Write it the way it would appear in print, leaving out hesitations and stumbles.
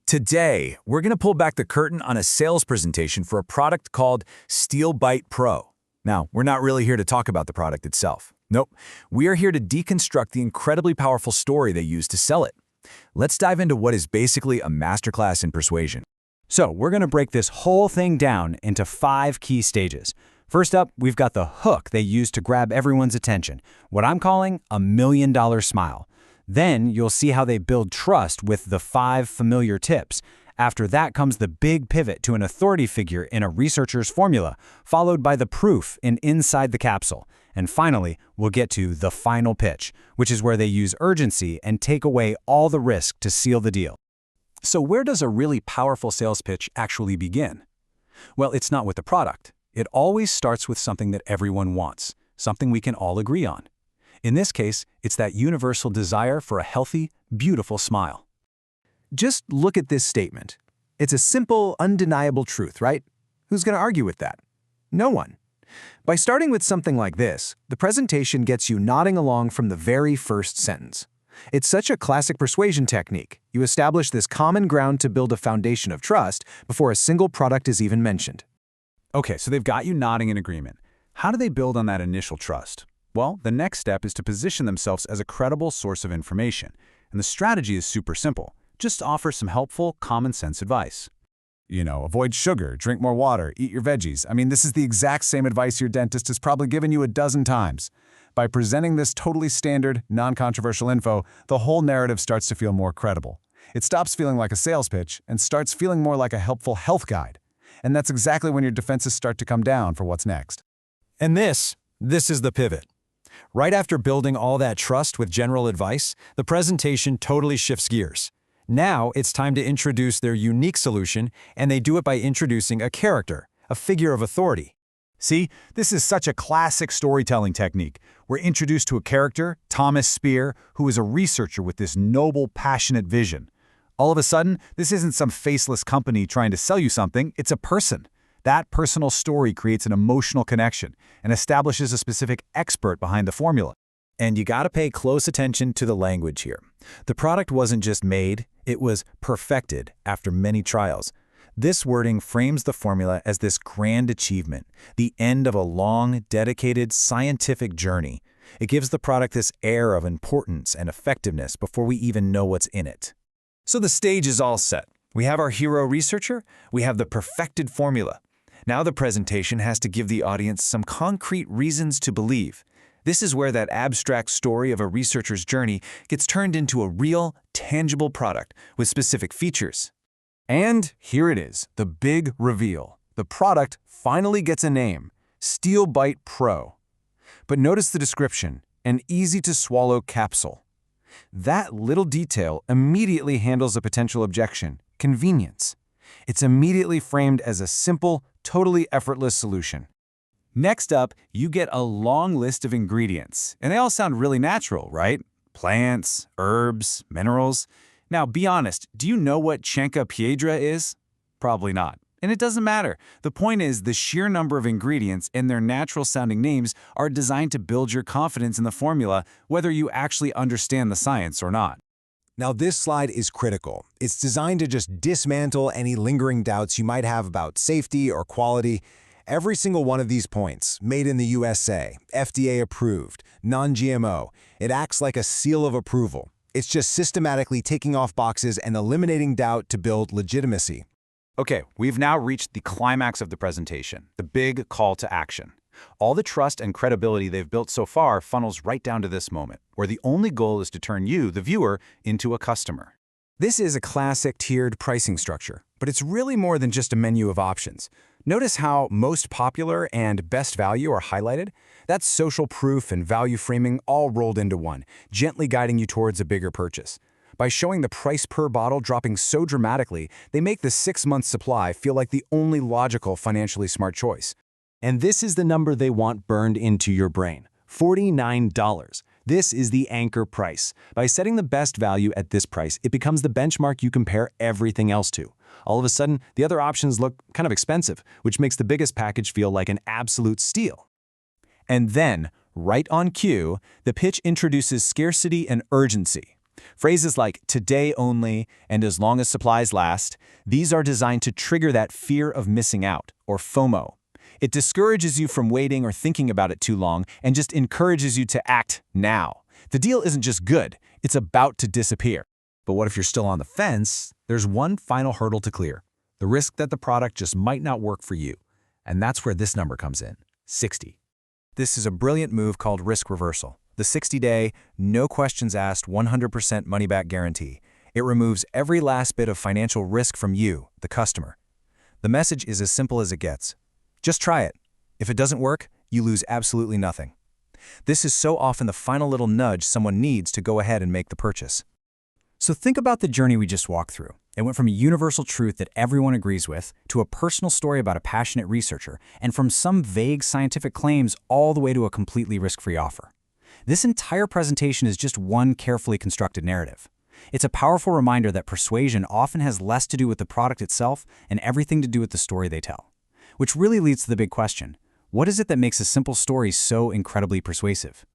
Today, we're going to pull back the curtain on a sales presentation for a product called Steel Bite Pro. Now, we're not really here to talk about the product itself. Nope, we are here to deconstruct the incredibly powerful story they use to sell it. Let's dive into what is basically a masterclass in persuasion. So we're going to break this whole thing down into 5 key stages. First up, we've got the hook they use to grab everyone's attention, what I'm calling a $1 million smile. Then you'll see how they build trust with the 5 familiar tips. After that comes the big pivot to an authority figure in a researcher's formula, followed by the proof inside the capsule. And finally, we'll get to the final pitch, which is where they use urgency and take away all the risk to seal the deal. So where does a really powerful sales pitch actually begin? Well, it's not with the product. It always starts with something that everyone wants, something we can all agree on. In this case, it's that universal desire for a healthy, beautiful smile. Just look at this statement. It's a simple, undeniable truth, right? Who's going to argue with that? No one. By starting with something like this, the presentation gets you nodding along from the very first sentence. It's such a classic persuasion technique. You establish this common ground to build a foundation of trust before a single product is even mentioned. Okay, so they've got you nodding in agreement. How do they build on that initial trust? Well, the next step is to position themselves as a credible source of information. And the strategy is super simple. Just offer some helpful, common-sense advice. Avoid sugar, drink more water, eat your veggies. This is the exact same advice your dentist has probably given you a dozen times. By presenting this totally standard, non-controversial info, the whole narrative starts to feel more credible. It stops feeling like a sales pitch and starts feeling more like a helpful health guide. And that's exactly when your defenses start to come down for what's next. And this is the pivot. Right after building all that trust with general advice, the presentation totally shifts gears. Now it's time to introduce their unique solution, and they do it by introducing a character, a figure of authority. See, this is such a classic storytelling technique. We're introduced to a character, Thomas Spear, who is a researcher with this noble, passionate vision. All of a sudden, this isn't some faceless company trying to sell you something, it's a person. That personal story creates an emotional connection and establishes a specific expert behind the formula. And you gotta pay close attention to the language here. The product wasn't just made, it was perfected after many trials. This wording frames the formula as this grand achievement, the end of a long, dedicated scientific journey. It gives the product this air of importance and effectiveness before we even know what's in it. So the stage is all set. We have our hero researcher, we have the perfected formula. Now the presentation has to give the audience some concrete reasons to believe. This is where that abstract story of a researcher's journey gets turned into a real, tangible product with specific features. And here it is, the big reveal. The product finally gets a name, Steel Bite Pro. But notice the description, an easy-to-swallow capsule. That little detail immediately handles a potential objection, convenience. It's immediately framed as a simple, totally effortless solution. Next up, you get a long list of ingredients, and they all sound really natural, right? Plants, herbs, minerals. Now, be honest, do you know what Chanca Piedra is? Probably not. And it doesn't matter. The point is, the sheer number of ingredients and their natural-sounding names are designed to build your confidence in the formula, whether you actually understand the science or not. Now, this slide is critical. It's designed to just dismantle any lingering doubts you might have about safety or quality. Every single one of these points, made in the USA, FDA approved, non-GMO, it acts like a seal of approval. It's just systematically ticking off boxes and eliminating doubt to build legitimacy. Okay, we've now reached the climax of the presentation, the big call to action. All the trust and credibility they've built so far funnels right down to this moment, where the only goal is to turn you, the viewer, into a customer. This is a classic tiered pricing structure, but it's really more than just a menu of options. Notice how most popular and best value are highlighted? That's social proof and value framing all rolled into one, gently guiding you towards a bigger purchase. By showing the price per bottle dropping so dramatically, they make the 6-month supply feel like the only logical, financially smart choice. And this is the number they want burned into your brain, $49. This is the anchor price. By setting the best value at this price, it becomes the benchmark you compare everything else to. All of a sudden, the other options look kind of expensive, which makes the biggest package feel like an absolute steal. And then, right on cue, the pitch introduces scarcity and urgency. Phrases like today only and as long as supplies last, these are designed to trigger that fear of missing out, or FOMO. It discourages you from waiting or thinking about it too long and just encourages you to act now. The deal isn't just good, it's about to disappear. But what if you're still on the fence? There's one final hurdle to clear: the risk that the product just might not work for you. And that's where this number comes in, 60. This is a brilliant move called risk reversal. The 60-day, no questions asked, 100% money-back guarantee. It removes every last bit of financial risk from you, the customer. The message is as simple as it gets. Just try it. If it doesn't work, you lose absolutely nothing. This is so often the final little nudge someone needs to go ahead and make the purchase. So think about the journey we just walked through. It went from a universal truth that everyone agrees with to a personal story about a passionate researcher, and from some vague scientific claims all the way to a completely risk-free offer. This entire presentation is just one carefully constructed narrative. It's a powerful reminder that persuasion often has less to do with the product itself and everything to do with the story they tell. Which really leads to the big question: what is it that makes a simple story so incredibly persuasive?